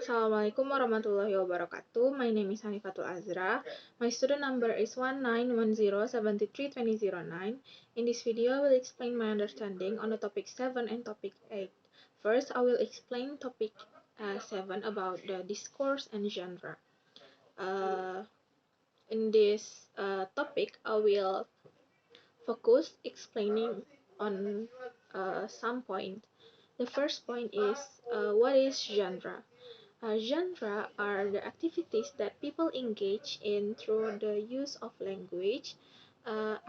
Assalamualaikum warahmatullahi wabarakatuh. My name is Haniifatul Adzra. My student number is 1910732009. In this video, I will explain my understanding on the topic 7 and topic 8. First, I will explain topic 7 about the discourse and genre. In this topic, I will focus explaining on some point. The first point is what is genre? Genre are the activities that people engage in through the use of language,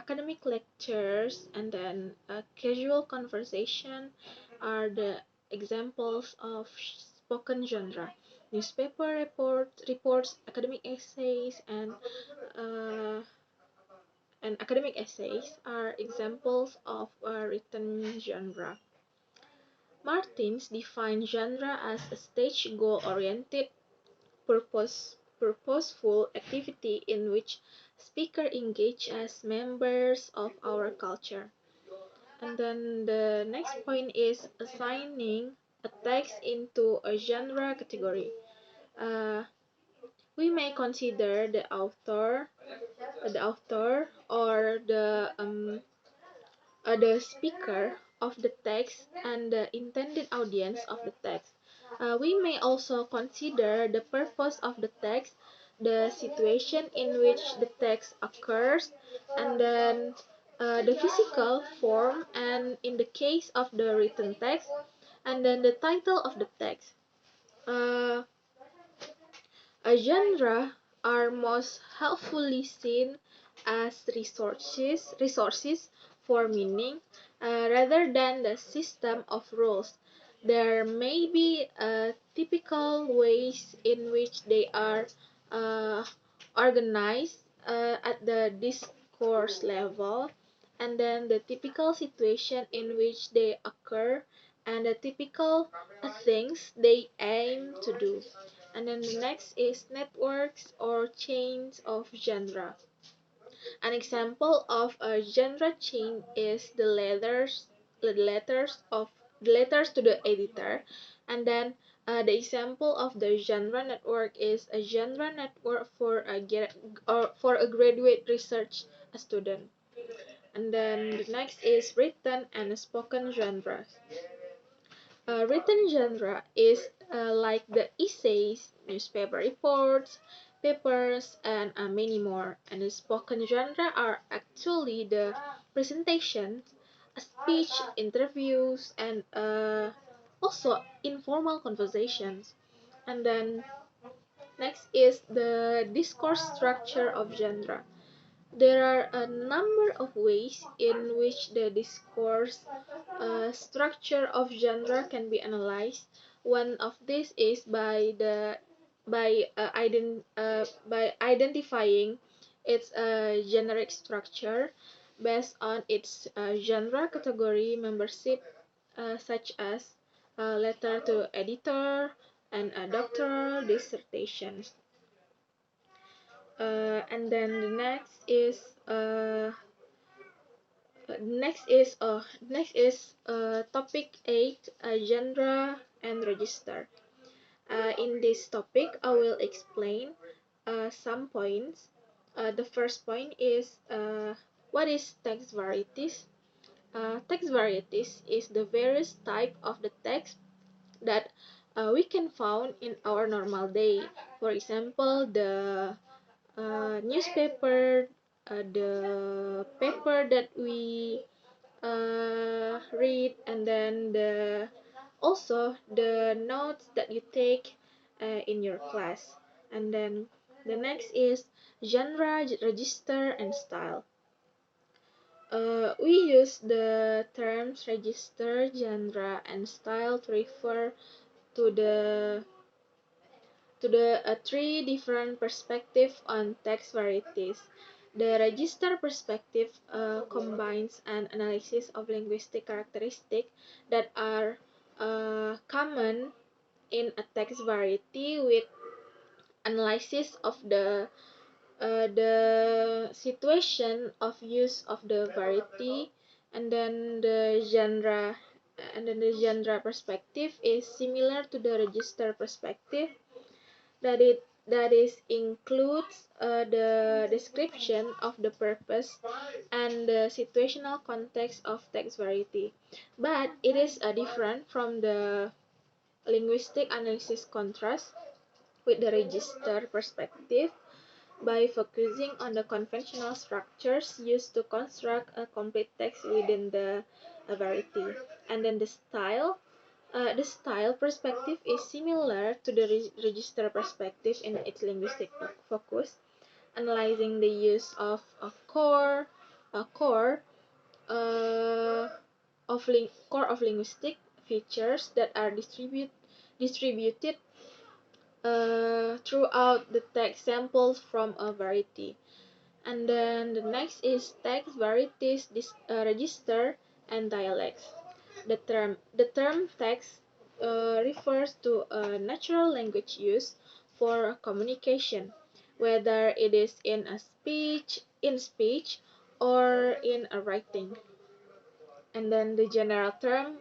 academic lectures, and then casual conversation are the examples of spoken genre. Newspaper reports, uh, academic essays are examples of a written genre. Martins defines genre as a stage goal-oriented, purposeful activity in which speakers engage as members of our culture. And then the next point is assigning a text into a genre category. We may consider the author or the speaker of the text and the intended audience of the text. We may also consider the purpose of the text, the situation in which the text occurs, and then the physical form, and in the case of the written text, and then the title of the text. A genre are most helpfully seen as resources for meaning rather than the system of rules. There may be typical ways in which they are uh, organized at the discourse level, and then the typical situation in which they occur, and the typical things they aim to do. And then the next is networks or chains of genre. An example of a genre chain is the letters to the editor, and then the example of the genre network is a genre network for a graduate research student. And then the next is written and spoken genres. Written genre is like the essays, newspaper reports, papers, and many more. And the spoken genre are actually the presentations, speech, interviews, and also informal conversations. And then next is the discourse structure of genre. There are a number of ways in which the discourse structure of genre can be analyzed. One of these is by identifying its generic structure based on its genre category membership, such as letter to editor and doctoral dissertations. And then the next is topic 8, genre and register. In this topic, I will explain some points. The first point is what is text varieties. Text varieties is the various type of the text that we can found in our normal day. For example, the newspaper, the paper that we read, and then also the notes that you take in your class. And then the next is genre, register, and style. We use the terms register, genre, and style to refer to the three different perspectives on text varieties. The register perspective combines an analysis of linguistic characteristics that are common in a text variety with analysis of the situation of use of the variety, and then the genre perspective is similar to the register perspective. that is includes the description of the purpose and the situational context of text variety, but it is different from the linguistic analysis contrast with the register perspective by focusing on the conventional structures used to construct a complete text within the variety. And then the style perspective is similar to the register perspective in its linguistic focus, analyzing the use of a uh, core of linguistic features that are distributed throughout the text samples from a variety. And then the next is text varieties, register, and dialects. The term text refers to a natural language used for communication, whether it is in speech or in a writing. And then the general term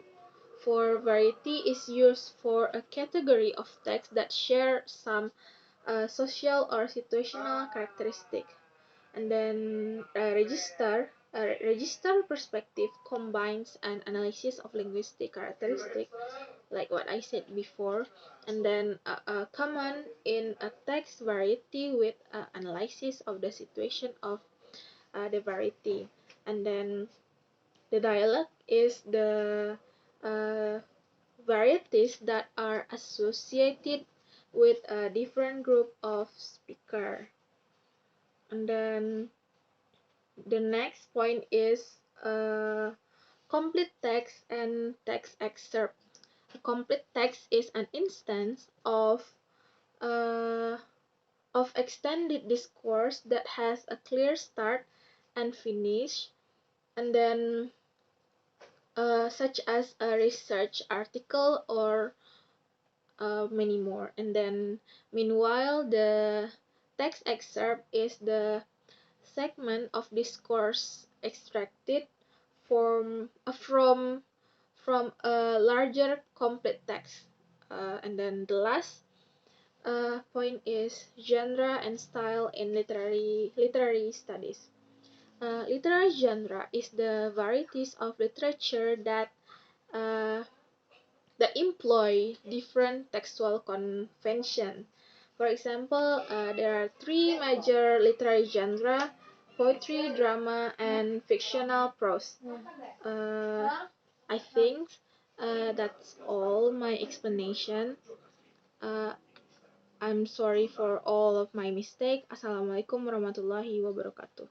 for variety is used for a category of text that share some social or situational characteristic. And then register perspective combines an analysis of linguistic characteristic, like what I said before, and then a common in a text variety with analysis of the situation of the variety. And then the dialect is the uh, varieties that are associated with a different group of speaker. And then the next point is complete text and text excerpt. A complete text is an instance uh, of extended discourse that has a clear start and finish, and then such as a research article or many more. And then meanwhile, the text excerpt is the segment of discourse extracted from a larger complete text. And then the last point is genre and style in literary studies. Literary genre is the varieties of literature uh, that employ different textual conventions. For example, there are three major literary genres: poetry, drama, and fictional prose. Uh, I think that's all my explanation. Uh, I'm sorry for all of my mistake. Assalamualaikum warahmatullahi wabarakatuh.